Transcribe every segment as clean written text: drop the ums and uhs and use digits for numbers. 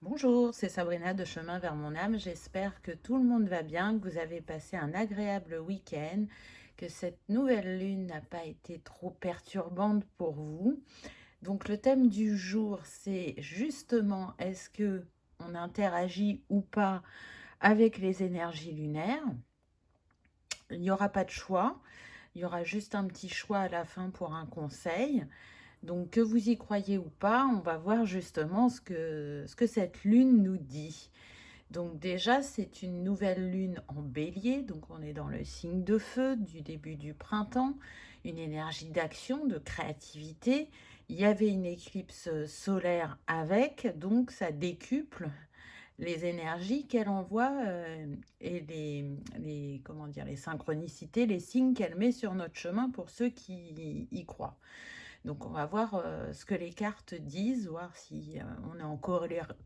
Bonjour, c'est Sabrina de Chemin vers mon âme. J'espère que tout le monde va bien, que vous avez passé un agréable week-end, que cette nouvelle lune n'a pas été trop perturbante pour vous. Donc le thème du jour, c'est justement est-ce que on interagit ou pas avec les énergies lunaires. Il n'y aura pas de choix, il y aura juste un petit choix à la fin pour un conseil. Donc que vous y croyez ou pas, on va voir justement ce que cette lune nous dit. Donc déjà, c'est une nouvelle lune en bélier, donc on est dans le signe de feu du début du printemps, une énergie d'action, de créativité. Il y avait une éclipse solaire avec, donc ça décuple les énergies qu'elle envoie et comment dire, les synchronicités, les signes qu'elle met sur notre chemin pour ceux qui y croient. Donc on va voir ce que les cartes disent, voir si on est en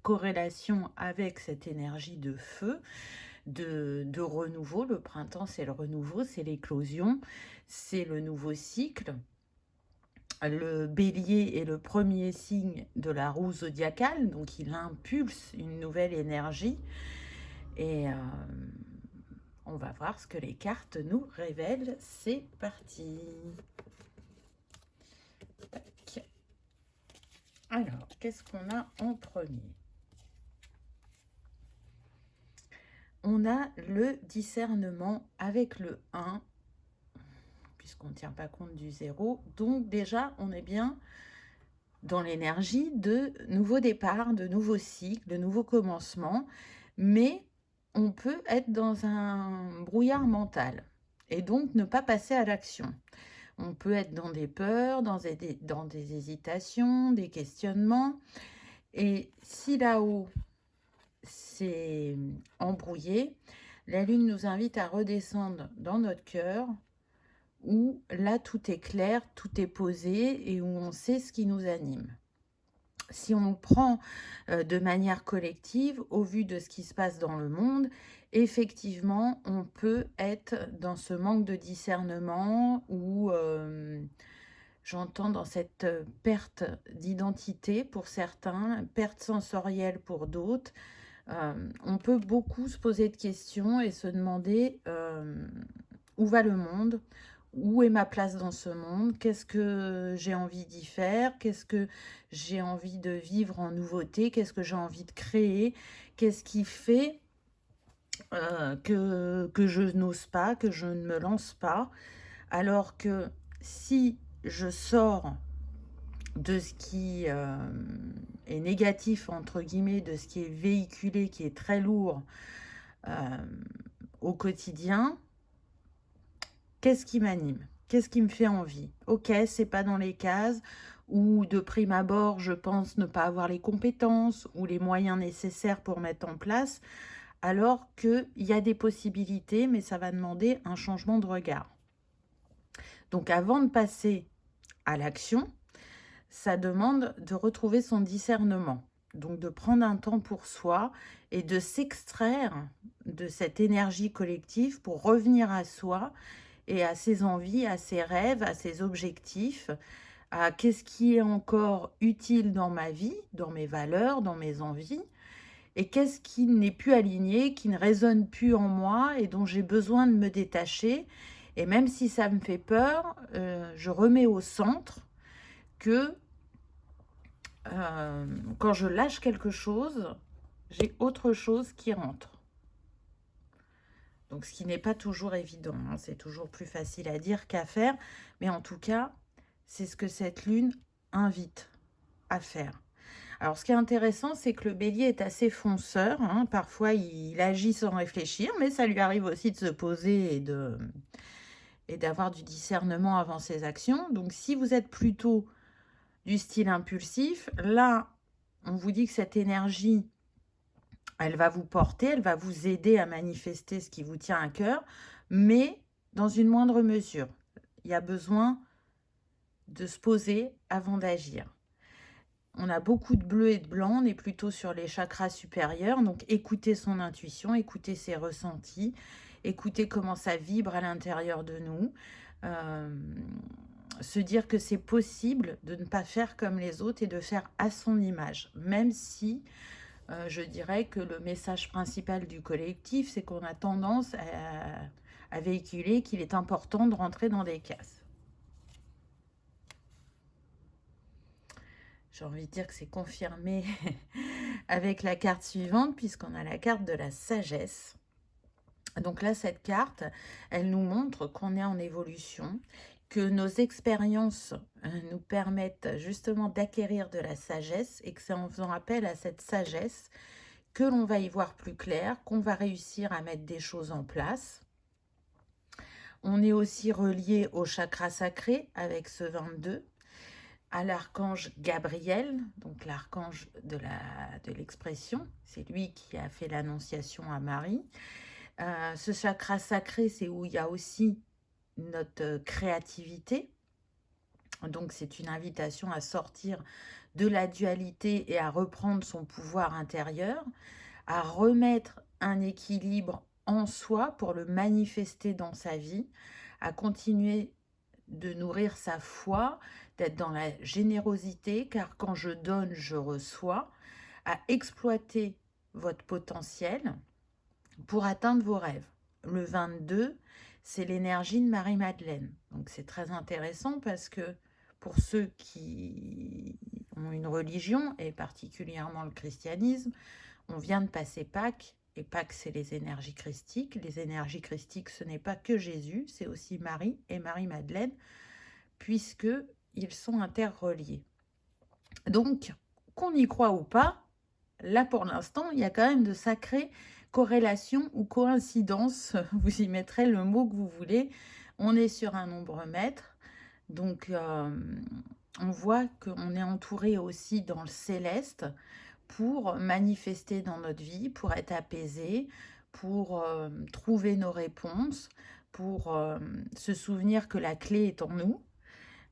corrélation avec cette énergie de feu, de renouveau. Le printemps, c'est le renouveau, c'est l'éclosion, c'est le nouveau cycle. Le bélier est le premier signe de la roue zodiacale, donc il impulse une nouvelle énergie. Et on va voir ce que les cartes nous révèlent. C'est parti. Tac. Alors, qu'est-ce qu'on a en premier? On a le discernement avec le 1, puisqu'on ne tient pas compte du 0. Donc déjà, on est bien dans l'énergie de nouveau départ, de nouveau cycle, de nouveau commencement. Mais on peut être dans un brouillard mental et donc ne pas passer à l'action. On peut être dans des peurs, dans des hésitations, des questionnements. Et si là-haut, c'est embrouillé, la Lune nous invite à redescendre dans notre cœur, où là, tout est clair, tout est posé et où on sait ce qui nous anime. Si on le prend de manière collective, au vu de ce qui se passe dans le monde, effectivement, on peut être dans ce manque de discernement ou j'entends dans cette perte d'identité pour certains, perte sensorielle pour d'autres. On peut beaucoup se poser de questions et se demander où va le monde, où est ma place dans ce monde, qu'est-ce que j'ai envie d'y faire, qu'est-ce que j'ai envie de vivre en nouveauté, qu'est-ce que j'ai envie de créer, qu'est-ce qui fait que je n'ose pas, que je ne me lance pas, alors que si je sors de ce qui est négatif, entre guillemets, de ce qui est véhiculé, qui est très lourd au quotidien, qu'est-ce qui m'anime? Qu'est-ce qui me fait envie? Ok, c'est pas dans les cases où de prime abord, je pense ne pas avoir les compétences ou les moyens nécessaires pour mettre en place, alors qu'il y a des possibilités, mais ça va demander un changement de regard. Donc avant de passer à l'action, ça demande de retrouver son discernement. Donc de prendre un temps pour soi et de s'extraire de cette énergie collective pour revenir à soi et à ses envies, à ses rêves, à ses objectifs, à qu'est-ce qui est encore utile dans ma vie, dans mes valeurs, dans mes envies, et qu'est-ce qui n'est plus aligné, qui ne résonne plus en moi et dont j'ai besoin de me détacher. Et même si ça me fait peur, je remets au centre que quand je lâche quelque chose, j'ai autre chose qui rentre. Donc, ce qui n'est pas toujours évident, hein. C'est toujours plus facile à dire qu'à faire. Mais en tout cas, c'est ce que cette lune invite à faire. Alors, ce qui est intéressant, c'est que le bélier est assez fonceur, hein. Parfois, il agit sans réfléchir, mais ça lui arrive aussi de se poser et d'avoir du discernement avant ses actions. Donc, si vous êtes plutôt du style impulsif, là, on vous dit que cette énergie, elle va vous porter, elle va vous aider à manifester ce qui vous tient à cœur, mais dans une moindre mesure. Il y a besoin de se poser avant d'agir. On a beaucoup de bleu et de blanc, on est plutôt sur les chakras supérieurs, donc écoutez son intuition, écoutez ses ressentis, écoutez comment ça vibre à l'intérieur de nous. Se dire que c'est possible de ne pas faire comme les autres et de faire à son image, même si je dirais que le message principal du collectif, c'est qu'on a tendance à véhiculer qu'il est important de rentrer dans des cases. J'ai envie de dire que c'est confirmé avec la carte suivante, puisqu'on a la carte de la sagesse. Donc là, cette carte, elle nous montre qu'on est en évolution, que nos expériences nous permettent justement d'acquérir de la sagesse et que c'est en faisant appel à cette sagesse que l'on va y voir plus clair, qu'on va réussir à mettre des choses en place. On est aussi relié au chakra sacré avec ce 22, à l'archange Gabriel, donc l'archange de l'expression. C'est lui qui a fait l'annonciation à Marie. Ce chakra sacré, c'est où il y a aussi notre créativité. Donc c'est une invitation à sortir de la dualité et à reprendre son pouvoir intérieur, à remettre un équilibre en soi pour le manifester dans sa vie, à continuer de nourrir sa foi, d'être dans la générosité, car quand je donne, je reçois, à exploiter votre potentiel pour atteindre vos rêves. Le 22, c'est l'énergie de Marie-Madeleine. Donc c'est très intéressant parce que pour ceux qui ont une religion, et particulièrement le christianisme, on vient de passer Pâques, et Pâques, c'est les énergies christiques. Les énergies christiques, ce n'est pas que Jésus, c'est aussi Marie et Marie-Madeleine, puisqu'ils sont interreliés. Donc, qu'on y croit ou pas, là pour l'instant, il y a quand même de sacrées corrélations ou coïncidences, vous y mettrez le mot que vous voulez. On est sur un nombre mètre, donc on voit qu'on est entouré aussi dans le céleste pour manifester dans notre vie, pour être apaisé, pour trouver nos réponses, pour se souvenir que la clé est en nous.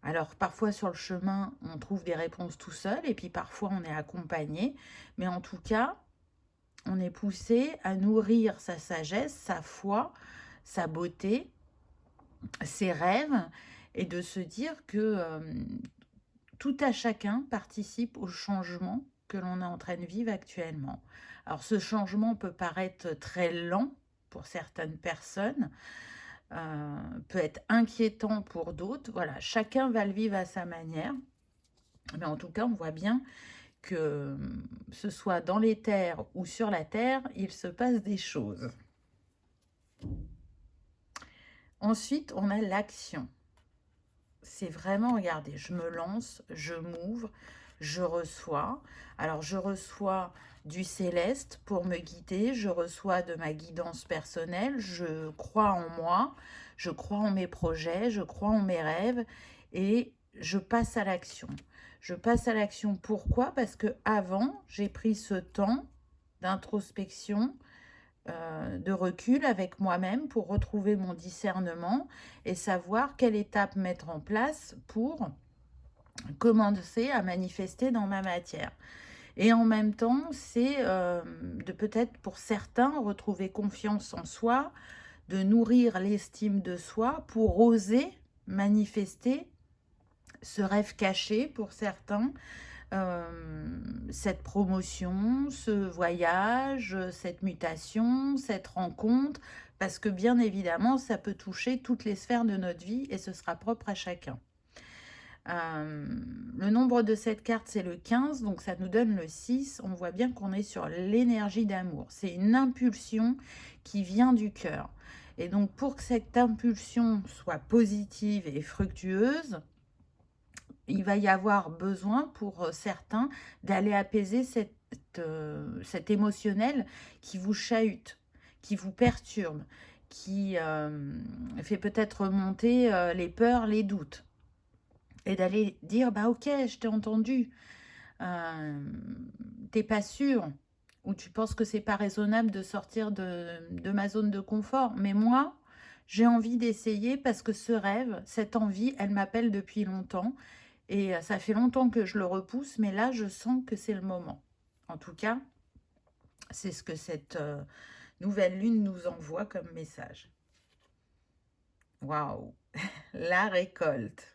Alors parfois sur le chemin, on trouve des réponses tout seul et puis parfois on est accompagné. Mais en tout cas, on est poussé à nourrir sa sagesse, sa foi, sa beauté, ses rêves et de se dire que tout à chacun participe au changement que l'on est en train de vivre actuellement. Alors ce changement peut paraître très lent pour certaines personnes, peut être inquiétant pour d'autres. Voilà, chacun va le vivre à sa manière. Mais en tout cas, on voit bien que ce soit dans les terres ou sur la terre, il se passe des choses. Ensuite, on a l'action. C'est vraiment, regardez, je me lance, je m'ouvre, je reçois. Alors, je reçois du céleste pour me guider, je reçois de ma guidance personnelle, je crois en moi, je crois en mes projets, je crois en mes rêves et je passe à l'action. Je passe à l'action, pourquoi? Parce que avant, j'ai pris ce temps d'introspection, de recul avec moi-même pour retrouver mon discernement et savoir quelle étape mettre en place pour commencer à manifester dans ma matière. Et en même temps, c'est de peut-être pour certains retrouver confiance en soi, de nourrir l'estime de soi pour oser manifester ce rêve caché pour certains, cette promotion, ce voyage, cette mutation, cette rencontre, parce que bien évidemment, ça peut toucher toutes les sphères de notre vie et ce sera propre à chacun. Le nombre de cette carte, c'est le 15, donc ça nous donne le 6. On voit bien qu'on est sur l'énergie d'amour. C'est une impulsion qui vient du cœur. Et donc, pour que cette impulsion soit positive et fructueuse, il va y avoir besoin pour certains d'aller apaiser cet émotionnel qui vous chahute, qui vous perturbe, qui fait peut-être remonter les peurs, les doutes. Et d'aller dire, bah ok, je t'ai entendu, t'es pas sûr, ou tu penses que c'est pas raisonnable de sortir de ma zone de confort. Mais moi, j'ai envie d'essayer parce que ce rêve, cette envie, elle m'appelle depuis longtemps. Et ça fait longtemps que je le repousse, mais là, je sens que c'est le moment. En tout cas, c'est ce que cette nouvelle lune nous envoie comme message. Waouh! La récolte.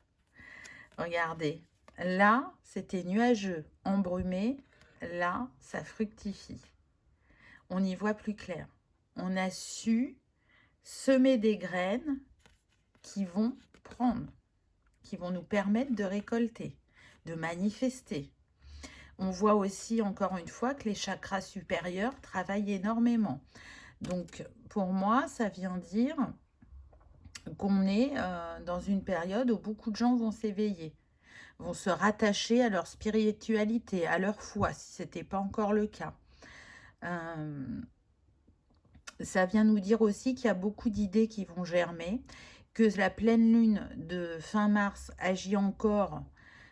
Regardez, là, c'était nuageux, embrumé. là, ça fructifie. On y voit plus clair. On a su semer des graines qui vont prendre, qui vont nous permettre de récolter, de manifester. On voit aussi, encore une fois, que les chakras supérieurs travaillent énormément. Donc, pour moi, ça vient dire qu'on est dans une période où beaucoup de gens vont s'éveiller, vont se rattacher à leur spiritualité, à leur foi, si ce n'était pas encore le cas. Ça vient nous dire aussi qu'il y a beaucoup d'idées qui vont germer, que la pleine lune de fin mars agit encore.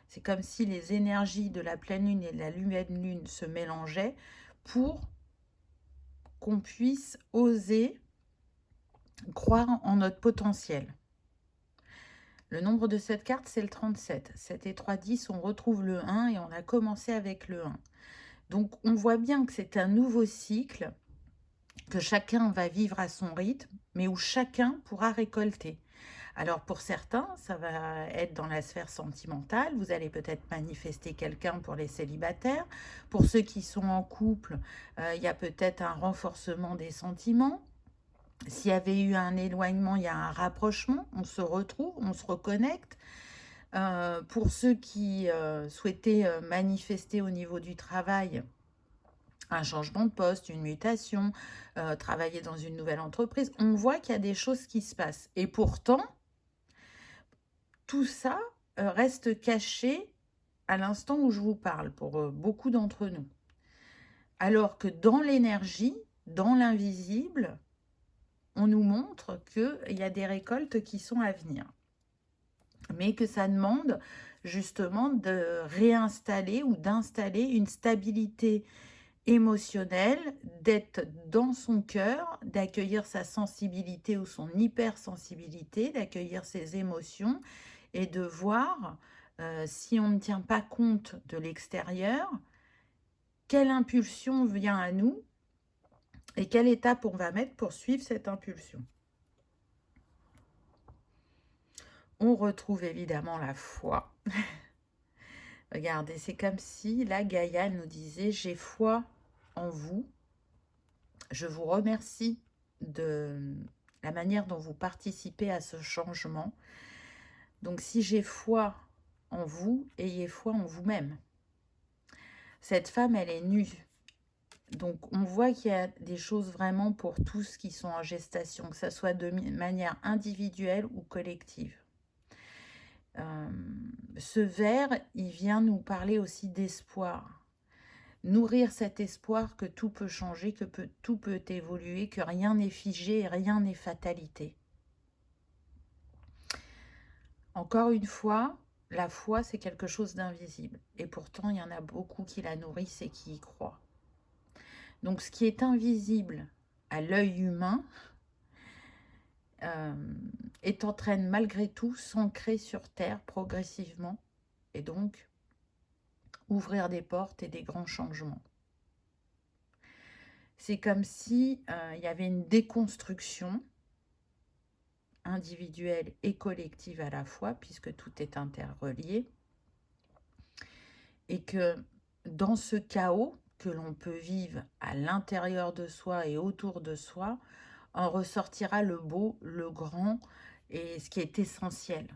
C'est comme si les énergies de la pleine lune et de la nouvelle lune se mélangeaient pour qu'on puisse oser croire en notre potentiel. Le nombre de cette carte, c'est le 37. 7 et 3, 10, on retrouve le 1 et on a commencé avec le 1. Donc, on voit bien que c'est un nouveau cycle, que chacun va vivre à son rythme, mais où chacun pourra récolter. Alors, pour certains, ça va être dans la sphère sentimentale. Vous allez peut-être manifester quelqu'un pour les célibataires. Pour ceux qui sont en couple, il y a peut-être un renforcement des sentiments. S'il y avait eu un éloignement, il y a un rapprochement, on se retrouve, on se reconnecte. Pour ceux qui souhaitaient manifester au niveau du travail, un changement de poste, une mutation, travailler dans une nouvelle entreprise, on voit qu'il y a des choses qui se passent. Et pourtant, tout ça reste caché à l'instant où je vous parle, pour beaucoup d'entre nous. Alors que dans l'énergie, dans l'invisible, on nous montre qu'il y a des récoltes qui sont à venir. Mais que ça demande justement de réinstaller ou d'installer une stabilité émotionnelle, d'être dans son cœur, d'accueillir sa sensibilité ou son hypersensibilité, d'accueillir ses émotions et de voir si on ne tient pas compte de l'extérieur, quelle impulsion vient à nous et quelle étape on va mettre pour suivre cette impulsion. On retrouve évidemment la foi. Regardez, c'est comme si la Gaïa nous disait « J'ai foi en vous. Je vous remercie de la manière dont vous participez à ce changement. Donc si j'ai foi en vous, ayez foi en vous-même. » Cette femme, elle est nue. Donc on voit qu'il y a des choses vraiment pour tous qui sont en gestation, que ce soit de manière individuelle ou collective. Ce vers, il vient nous parler aussi d'espoir. Nourrir cet espoir que tout peut changer, que tout peut évoluer, que rien n'est figé et rien n'est fatalité. Encore une fois, la foi, c'est quelque chose d'invisible. Et pourtant, il y en a beaucoup qui la nourrissent et qui y croient. Donc, ce qui est invisible à l'œil humain est en train, malgré tout, s'ancrer sur Terre progressivement. Et donc, ouvrir des portes et des grands changements. C'est comme si il y avait une déconstruction individuelle et collective à la fois, puisque tout est interrelié, et que dans ce chaos que l'on peut vivre à l'intérieur de soi et autour de soi, en ressortira le beau, le grand et ce qui est essentiel.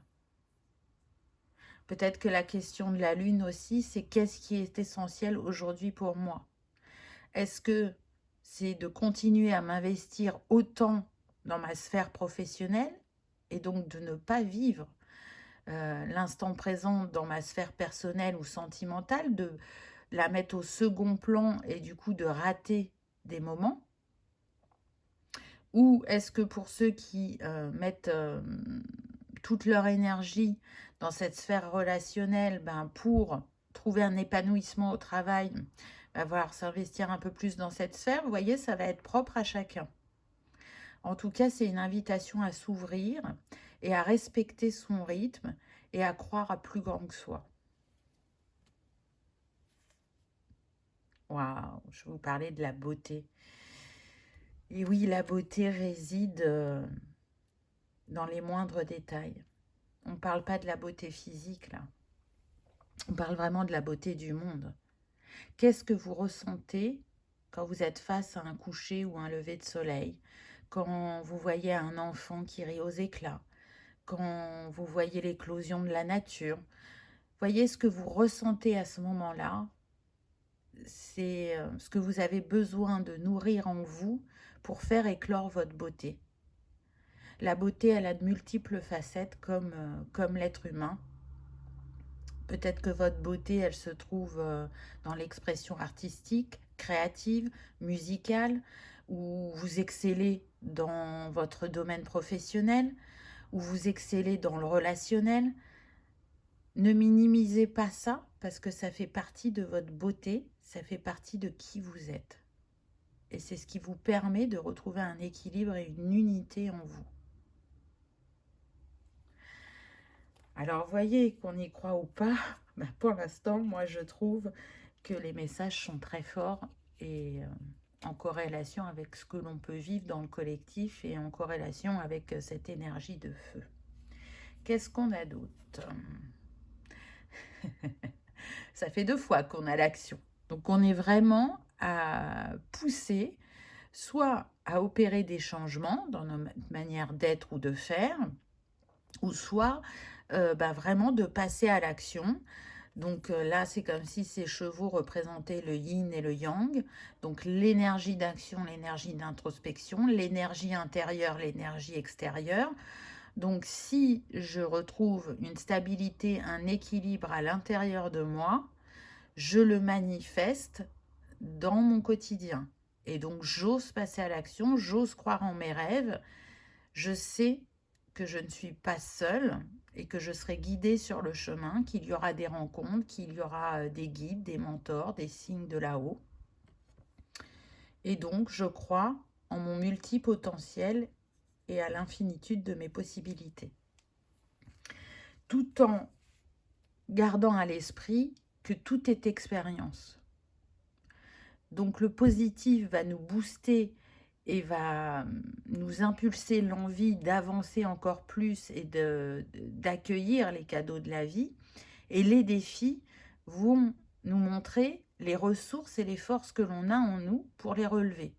Peut-être que la question de la Lune aussi, c'est qu'est-ce qui est essentiel aujourd'hui pour moi? Est-ce que c'est de continuer à m'investir autant dans ma sphère professionnelle et donc de ne pas vivre l'instant présent dans ma sphère personnelle ou sentimentale, de la mettre au second plan et du coup de rater des moments? Ou est-ce que pour ceux qui mettent toute leur énergie dans cette sphère relationnelle, pour trouver un épanouissement au travail, va falloir s'investir un peu plus dans cette sphère? Vous voyez, ça va être propre à chacun. En tout cas, c'est une invitation à s'ouvrir et à respecter son rythme et à croire à plus grand que soi. Waouh, je vais vous parler de la beauté. Et oui, la beauté réside dans les moindres détails. On ne parle pas de la beauté physique, là. On parle vraiment de la beauté du monde. Qu'est-ce que vous ressentez quand vous êtes face à un coucher ou un lever de soleil? Quand vous voyez un enfant qui rit aux éclats? Quand vous voyez l'éclosion de la nature? Voyez ce que vous ressentez à ce moment-là, c'est ce que vous avez besoin de nourrir en vous pour faire éclore votre beauté. La beauté, elle a de multiples facettes comme l'être humain. Peut-être que votre beauté, elle se trouve dans l'expression artistique, créative, musicale, où vous excellez dans votre domaine professionnel, où vous excellez dans le relationnel. Ne minimisez pas ça parce que ça fait partie de votre beauté, ça fait partie de qui vous êtes. Et c'est ce qui vous permet de retrouver un équilibre et une unité en vous. Alors, voyez qu'on y croit ou pas, ben pour l'instant, moi, je trouve que les messages sont très forts et en corrélation avec ce que l'on peut vivre dans le collectif et en corrélation avec cette énergie de feu. Qu'est-ce qu'on a d'autre? Ça fait 2 fois qu'on a l'action. Donc, on est vraiment à pousser, soit à opérer des changements dans notre manière d'être ou de faire, ou soit vraiment de passer à l'action. Donc là, c'est comme si ces chevaux représentaient le yin et le yang. Donc l'énergie d'action, l'énergie d'introspection, l'énergie intérieure, l'énergie extérieure. Donc si je retrouve une stabilité, un équilibre à l'intérieur de moi, je le manifeste dans mon quotidien. Et donc j'ose passer à l'action, j'ose croire en mes rêves. Je sais que je ne suis pas seule et que je serai guidée sur le chemin, qu'il y aura des rencontres, qu'il y aura des guides, des mentors, des signes de là-haut. Et donc, je crois en mon multipotentiel et à l'infinitude de mes possibilités. Tout en gardant à l'esprit que tout est expérience. Donc, le positif va nous booster et va nous impulser l'envie d'avancer encore plus et d'accueillir les cadeaux de la vie. Et les défis vont nous montrer les ressources et les forces que l'on a en nous pour les relever.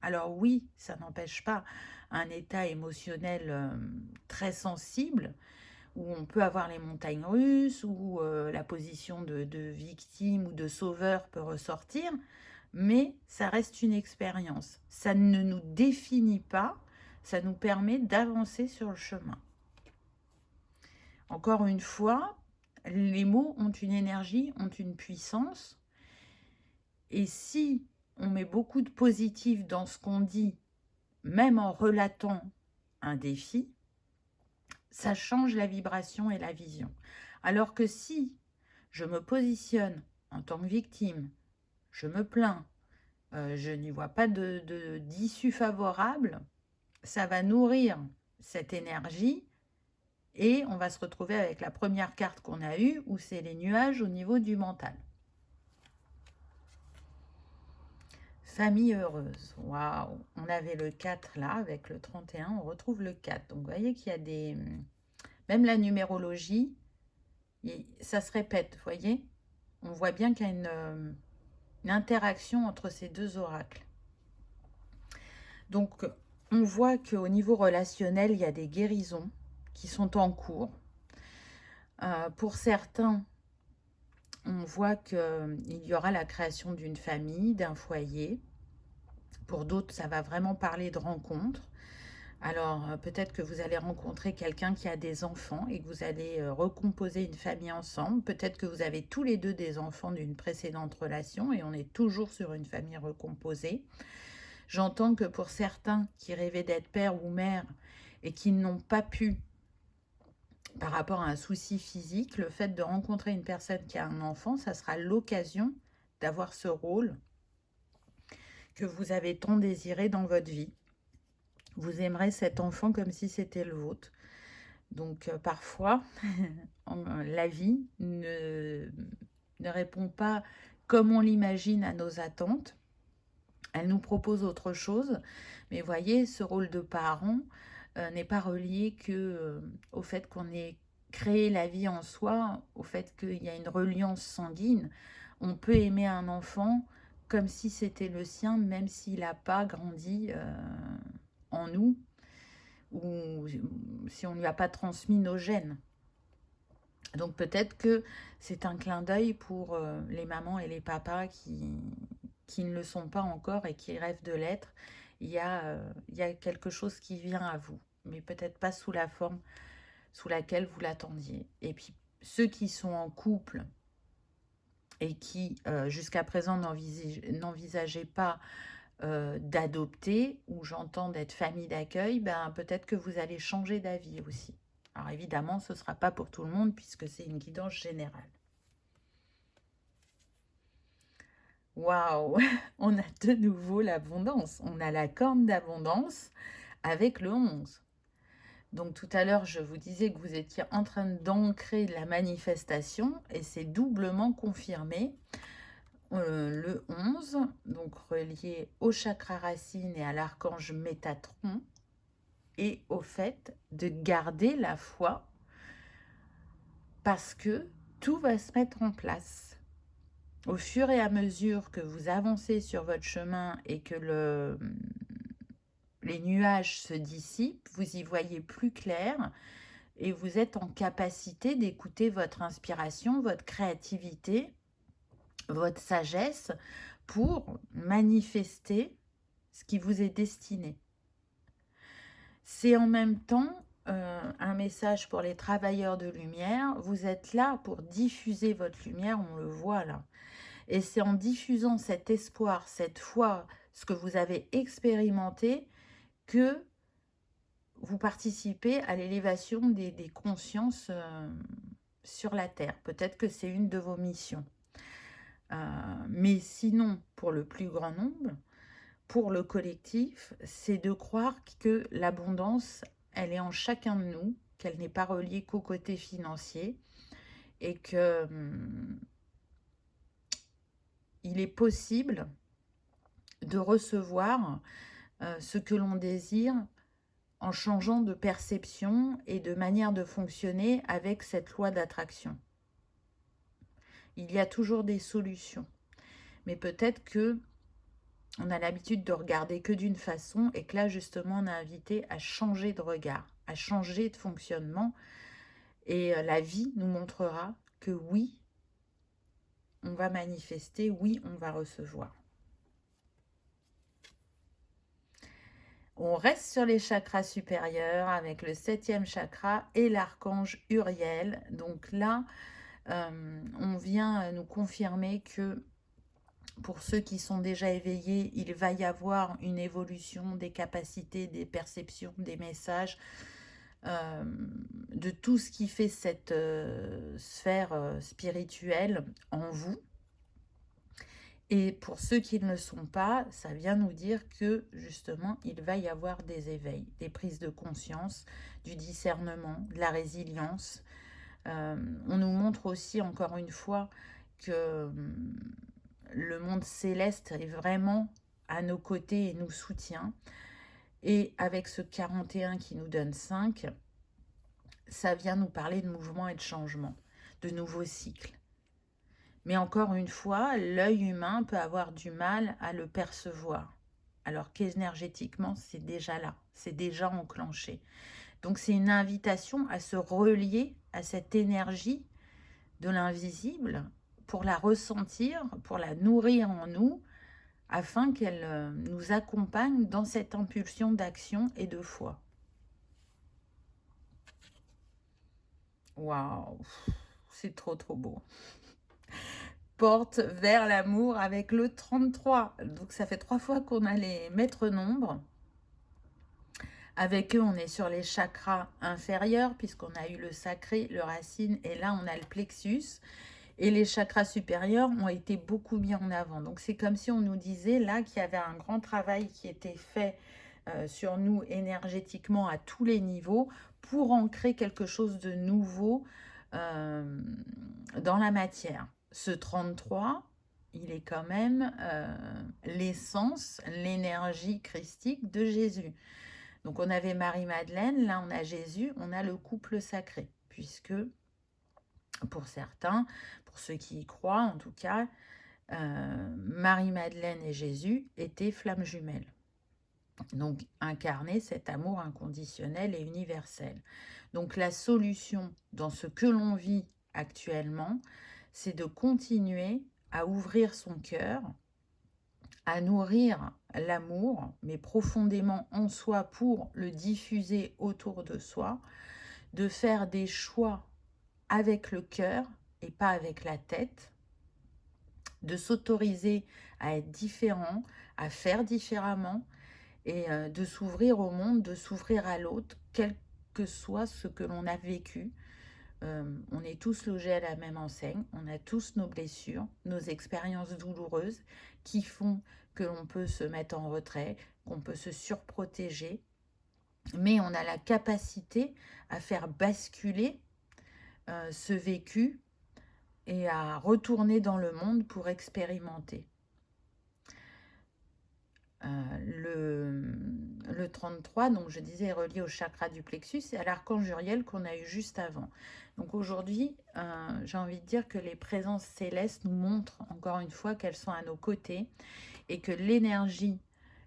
Alors oui, ça n'empêche pas un état émotionnel très sensible, où on peut avoir les montagnes russes, où la position de victime ou de sauveur peut ressortir, mais ça reste une expérience. Ça ne nous définit pas, ça nous permet d'avancer sur le chemin. Encore une fois, les mots ont une énergie, ont une puissance. Et si on met beaucoup de positif dans ce qu'on dit, même en relatant un défi, ça change la vibration et la vision. Alors que si je me positionne en tant que victime, je me plains, je n'y vois pas d'issue favorable, ça va nourrir cette énergie et on va se retrouver avec la première carte qu'on a eue où c'est les nuages au niveau du mental. Famille heureuse, waouh! On avait le 4 là, avec le 31, on retrouve le 4. Donc vous voyez qu'il y a des... Même la numérologie, ça se répète, vous voyez? On voit bien qu'il y a une interaction entre ces deux oracles. Donc, on voit qu'au niveau relationnel, il y a des guérisons qui sont en cours. Pour certains, on voit qu'il y aura la création d'une famille, d'un foyer. Pour d'autres, ça va vraiment parler de rencontres. Alors, peut-être que vous allez rencontrer quelqu'un qui a des enfants et que vous allez recomposer une famille ensemble. Peut-être que vous avez tous les deux des enfants d'une précédente relation et on est toujours sur une famille recomposée. J'entends que pour certains qui rêvaient d'être père ou mère et qui n'ont pas pu, par rapport à un souci physique, le fait de rencontrer une personne qui a un enfant, ça sera l'occasion d'avoir ce rôle que vous avez tant désiré dans votre vie. Vous aimerez cet enfant comme si c'était le vôtre. Donc parfois, la vie ne répond pas comme on l'imagine à nos attentes. Elle nous propose autre chose. Mais voyez, ce rôle de parent n'est pas relié que au fait qu'on ait créé la vie en soi, au fait qu'il y a une reliance sanguine. on peut aimer un enfant comme si c'était le sien, même s'il n'a pas grandi en nous, ou si on ne lui a pas transmis nos gènes. Donc peut-être que c'est un clin d'œil pour les mamans et les papas qui ne le sont pas encore et qui rêvent de l'être. Il y a quelque chose qui vient à vous, mais peut-être pas sous la forme sous laquelle vous l'attendiez. Et puis ceux qui sont en couple et qui jusqu'à présent n'envisageaient pas d'adopter, ou j'entends d'être famille d'accueil, ben, peut-être que vous allez changer d'avis aussi. Alors évidemment, ce ne sera pas pour tout le monde puisque c'est une guidance générale. Waouh, on a de nouveau l'abondance. On a la corne d'abondance avec le 11. Donc tout à l'heure, je vous disais que vous étiez en train d'ancrer la manifestation et c'est doublement confirmé. Le 11, donc relié au chakra racine et à l'archange Métatron, et au fait de garder la foi parce que tout va se mettre en place. Au fur et à mesure que vous avancez sur votre chemin et que les nuages se dissipent, vous y voyez plus clair et vous êtes en capacité d'écouter votre inspiration, votre créativité, votre sagesse pour manifester ce qui vous est destiné. C'est en même temps un message pour les travailleurs de lumière. Vous êtes là pour diffuser votre lumière, on le voit là. Et c'est en diffusant cet espoir, cette foi, ce que vous avez expérimenté, que vous participez à l'élévation des consciences sur la Terre. Peut-être que c'est une de vos missions. Mais sinon, pour le plus grand nombre, pour le collectif, c'est de croire que l'abondance, elle est en chacun de nous, qu'elle n'est pas reliée qu'au côté financier et que il est possible de recevoir ce que l'on désire en changeant de perception et de manière de fonctionner avec cette loi d'attraction. Il y a toujours des solutions, mais peut-être que on a l'habitude de regarder que d'une façon et que là, justement, on est invité à changer de regard, à changer de fonctionnement. Et la vie nous montrera que oui, on va manifester, oui, on va recevoir. On reste sur les chakras supérieurs avec le 7e chakra et l'archange Uriel. Donc là, on vient nous confirmer que pour ceux qui sont déjà éveillés, il va y avoir une évolution des capacités, des perceptions, des messages, de tout ce qui fait cette sphère spirituelle en vous. Et pour ceux qui ne le sont pas, ça vient nous dire que justement, il va y avoir des éveils, des prises de conscience, du discernement, de la résilience. On nous montre aussi, encore une fois, que le monde céleste est vraiment à nos côtés et nous soutient. Et avec ce 41 qui nous donne 5, ça vient nous parler de mouvement et de changement, de nouveaux cycles. Mais encore une fois, l'œil humain peut avoir du mal à le percevoir, alors qu'énergétiquement, c'est déjà là, c'est déjà enclenché. Donc c'est une invitation à se relier à cette énergie de l'invisible pour la ressentir, pour la nourrir en nous, afin qu'elle nous accompagne dans cette impulsion d'action et de foi. Waouh, c'est trop beau. Porte vers l'amour avec le 33. Donc ça fait 3 fois qu'on a les maîtres nombres. Avec eux, on est sur les chakras inférieurs, puisqu'on a eu le sacré, le racine, et là, on a le plexus. Et les chakras supérieurs ont été beaucoup mis en avant. Donc, c'est comme si on nous disait là qu'il y avait un grand travail qui était fait sur nous énergétiquement à tous les niveaux pour ancrer quelque chose de nouveau dans la matière. Ce 33, il est quand même l'essence, l'énergie christique de Jésus. Donc, on avait Marie-Madeleine, là, on a Jésus, on a le couple sacré, puisque pour certains, pour ceux qui y croient en tout cas, Marie-Madeleine et Jésus étaient flammes jumelles. Donc, incarner cet amour inconditionnel et universel. Donc, la solution dans ce que l'on vit actuellement, c'est de continuer à ouvrir son cœur, à nourrir l'amour, mais profondément en soi pour le diffuser autour de soi, de faire des choix avec le cœur et pas avec la tête, de s'autoriser à être différent, à faire différemment, et de s'ouvrir au monde, de s'ouvrir à l'autre, quel que soit ce que l'on a vécu. On est tous logés à la même enseigne, on a tous nos blessures, nos expériences douloureuses qui font que l'on peut se mettre en retrait, qu'on peut se surprotéger, mais on a la capacité à faire basculer ce vécu et à retourner dans le monde pour expérimenter. Le 33, donc je disais, est relié au chakra du plexus et à l'archange Uriel qu'on a eu juste avant. Donc aujourd'hui, j'ai envie de dire que les présences célestes nous montrent encore une fois qu'elles sont à nos côtés et que l'énergie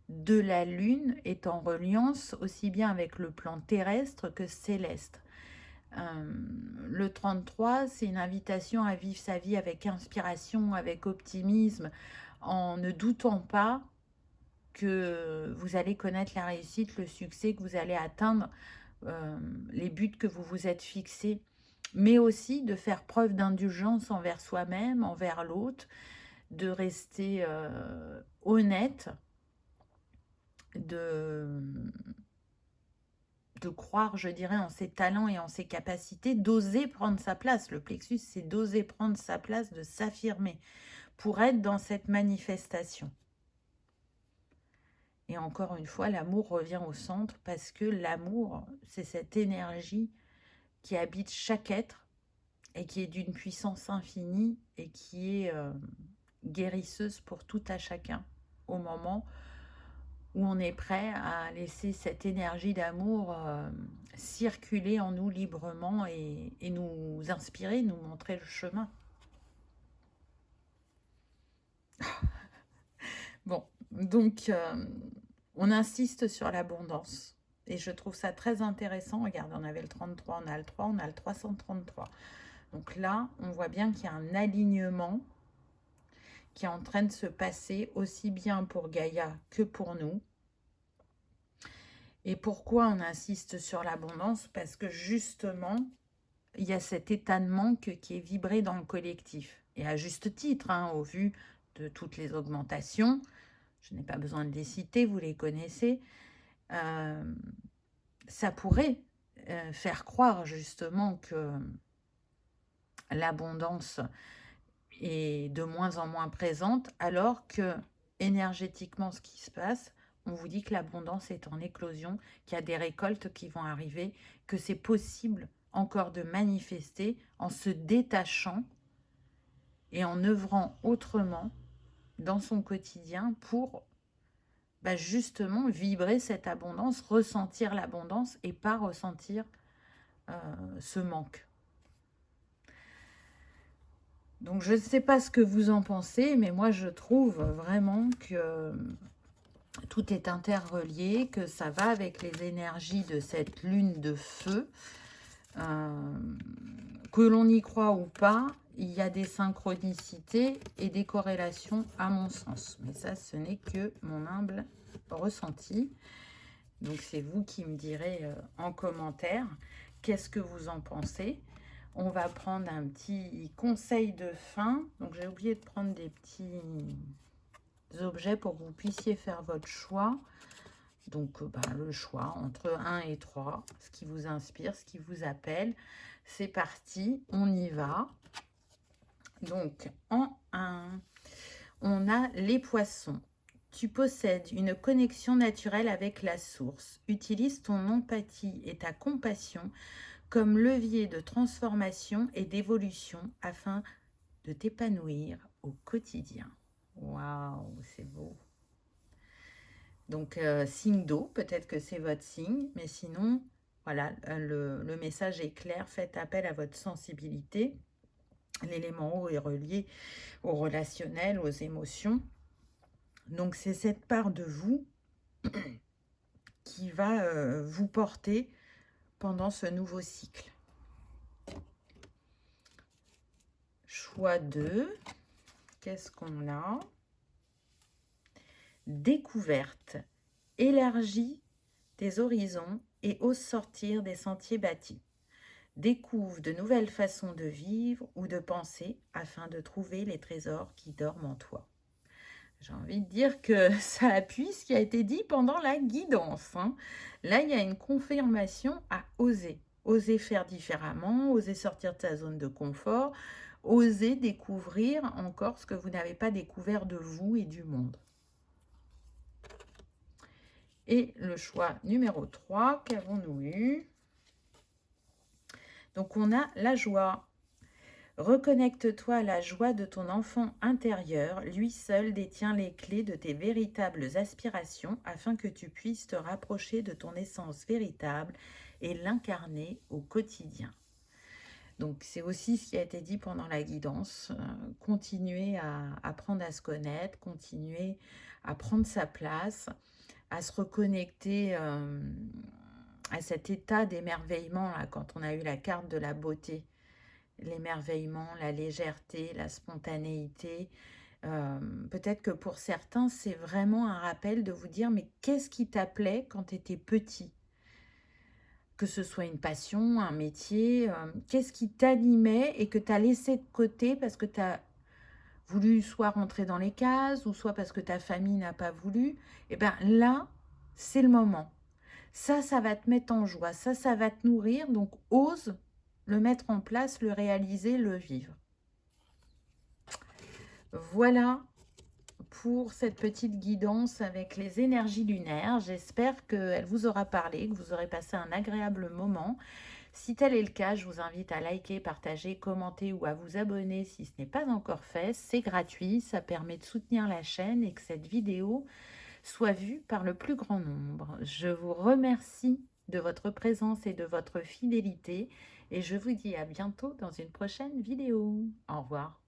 de la Lune est en reliance aussi bien avec le plan terrestre que céleste. Le 33, c'est une invitation à vivre sa vie avec inspiration, avec optimisme, en ne doutant pas que vous allez connaître la réussite, le succès, que vous allez atteindre les buts que vous vous êtes fixés, mais aussi de faire preuve d'indulgence envers soi-même, envers l'autre, de rester honnête, de croire, je dirais, en ses talents et en ses capacités, d'oser prendre sa place. Le plexus, c'est d'oser prendre sa place, de s'affirmer pour être dans cette manifestation. Et encore une fois, l'amour revient au centre parce que l'amour, c'est cette énergie qui habite chaque être et qui est d'une puissance infinie et qui est guérisseuse pour tout à chacun au moment où on est prêt à laisser cette énergie d'amour circuler en nous librement et nous inspirer, nous montrer le chemin. Bon, donc on insiste sur l'abondance. Et je trouve ça très intéressant. Regarde, on avait le 33, on a le 3, on a le 333. Donc là, on voit bien qu'il y a un alignement qui est en train de se passer aussi bien pour Gaïa que pour nous. Et pourquoi on insiste sur l'abondance? Parce que justement, il y a cet état de manque qui est vibré dans le collectif. Et à juste titre, hein, au vu de toutes les augmentations, je n'ai pas besoin de les citer, vous les connaissez, ça pourrait faire croire justement que l'abondance est de moins en moins présente, alors que énergétiquement, ce qui se passe, on vous dit que l'abondance est en éclosion, qu'il y a des récoltes qui vont arriver, que c'est possible encore de manifester en se détachant et en œuvrant autrement dans son quotidien pour justement vibrer cette abondance, ressentir l'abondance et pas ressentir ce manque. Donc je ne sais pas ce que vous en pensez, mais moi je trouve vraiment que tout est interrelié, que ça va avec les énergies de cette lune de feu. Que l'on y croit ou pas, il y a des synchronicités et des corrélations à mon sens. Mais ça, ce n'est que mon humble ressenti. Donc c'est vous qui me direz en commentaire qu'est-ce que vous en pensez. On va prendre un petit conseil de fin. Donc j'ai oublié de prendre des petits objets pour que vous puissiez faire votre choix. Donc le choix entre 1 et 3, ce qui vous inspire, ce qui vous appelle. C'est parti, on y va. Donc en 1, on a les poissons. Tu possèdes une connexion naturelle avec la source. Utilise ton empathie et ta compassion comme levier de transformation et d'évolution afin de t'épanouir au quotidien. Waouh, c'est beau. Donc, signe d'eau, peut-être que c'est votre signe, mais sinon, voilà, le message est clair. Faites appel à votre sensibilité L'élément eau est relié au relationnel, aux émotions. Donc, c'est cette part de vous qui va vous porter pendant ce nouveau cycle. Choix 2. Qu'est-ce qu'on a? Découverte. Élargis tes horizons et ose sortir des sentiers battus. Découvre de nouvelles façons de vivre ou de penser afin de trouver les trésors qui dorment en toi. J'ai envie de dire que ça appuie ce qui a été dit pendant la guidance, hein. Là, il y a une confirmation à oser. Oser faire différemment, oser sortir de sa zone de confort, oser découvrir encore ce que vous n'avez pas découvert de vous et du monde. Et le choix numéro 3, qu'avons-nous eu? Donc, on a la joie. Reconnecte-toi à la joie de ton enfant intérieur. Lui seul détient les clés de tes véritables aspirations afin que tu puisses te rapprocher de ton essence véritable et l'incarner au quotidien. Donc, c'est aussi ce qui a été dit pendant la guidance. Continuer à apprendre à se connaître, continuer à prendre sa place, à se reconnecter à cet état d'émerveillement là, quand on a eu la carte de la beauté. L'émerveillement, la légèreté, la spontanéité. Peut-être que pour certains, c'est vraiment un rappel de vous dire, mais qu'est-ce qui t'appelait quand tu étais petit? Que ce soit une passion, un métier, qu'est-ce qui t'animait et que tu as laissé de côté parce que tu as voulu soit rentrer dans les cases ou soit parce que ta famille n'a pas voulu? Et bien là, c'est le moment. Ça va te mettre en joie, ça va te nourrir, donc ose le mettre en place, le réaliser, le vivre. Voilà pour cette petite guidance avec les énergies lunaires. J'espère qu'elle vous aura parlé, que vous aurez passé un agréable moment. Si tel est le cas, je vous invite à liker, partager, commenter ou à vous abonner si ce n'est pas encore fait. C'est gratuit, ça permet de soutenir la chaîne et que cette vidéo soit vue par le plus grand nombre. Je vous remercie de votre présence et de votre fidélité et je vous dis à bientôt dans une prochaine vidéo. Au revoir.